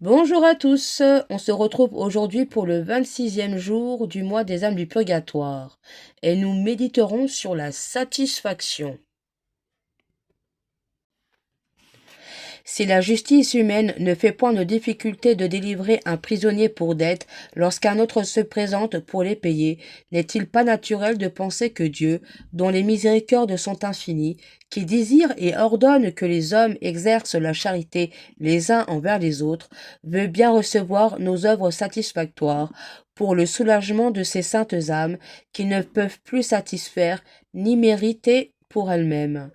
Bonjour à tous, on se retrouve aujourd'hui pour le 26e jour du mois des âmes du purgatoire et nous méditerons sur la satisfaction. Si la justice humaine ne fait point de difficulté de délivrer un prisonnier pour dette lorsqu'un autre se présente pour les payer, n'est-il pas naturel de penser que Dieu, dont les miséricordes sont infinies, qui désire et ordonne que les hommes exercent la charité les uns envers les autres, veut bien recevoir nos œuvres satisfactoires pour le soulagement de ces saintes âmes qui ne peuvent plus satisfaire ni mériter pour elles-mêmes.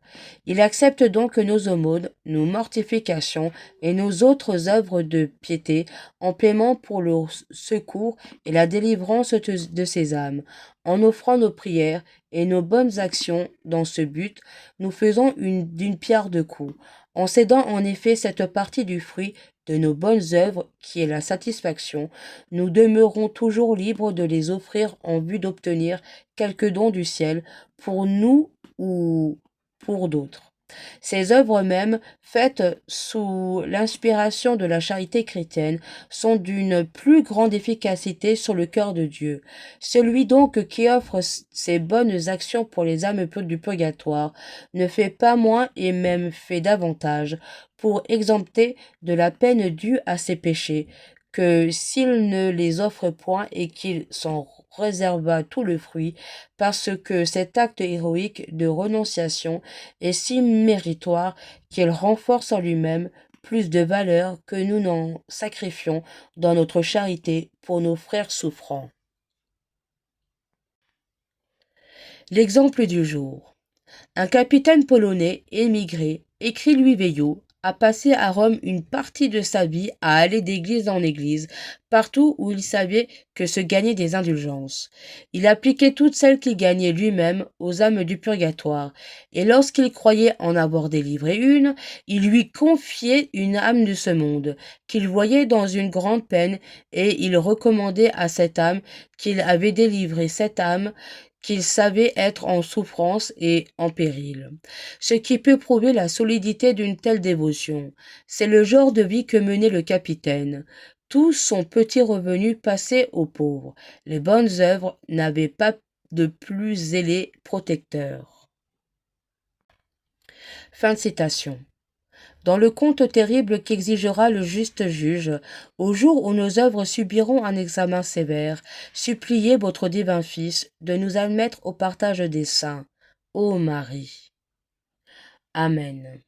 Il accepte donc nos aumônes, nos mortifications et nos autres œuvres de piété en paiement pour le secours et la délivrance de ces âmes. En offrant nos prières et nos bonnes actions dans ce but, nous faisons d'une pierre deux coups. En cédant en effet cette partie du fruit de nos bonnes œuvres qui est la satisfaction, nous demeurons toujours libres de les offrir en vue d'obtenir quelque don du ciel pour nous ou pour d'autres. Ces œuvres mêmes, faites sous l'inspiration de la charité chrétienne, sont d'une plus grande efficacité sur le cœur de Dieu. Celui donc qui offre ces bonnes actions pour les âmes du purgatoire ne fait pas moins et même fait davantage pour exempter de la peine due à ses péchés que s'il ne les offre point et qu'il s'en réserva tout le fruit, parce que cet acte héroïque de renonciation est si méritoire qu'il renforce en lui-même plus de valeur que nous n'en sacrifions dans notre charité pour nos frères souffrants. L'exemple du jour. Un capitaine polonais émigré, écrit Louis Veillot, a passé à Rome une partie de sa vie à aller d'église en église, partout où il savait que se gagnaient des indulgences. Il appliquait toutes celles qu'il gagnait lui-même aux âmes du purgatoire, et lorsqu'il croyait en avoir délivré une, il lui confiait une âme de ce monde, qu'il voyait dans une grande peine, et il recommandait à cette âme qu'il avait délivré cette âme qu'il savait être en souffrance et en péril. Ce qui peut prouver la solidité d'une telle dévotion, c'est le genre de vie que menait le capitaine. Tout son petit revenu passait aux pauvres. Les bonnes œuvres n'avaient pas de plus zélé protecteur. Fin de citation. Dans le compte terrible qu'exigera le juste juge, au jour où nos œuvres subiront un examen sévère, suppliez votre divin Fils de nous admettre au partage des saints. Ô Marie. Amen.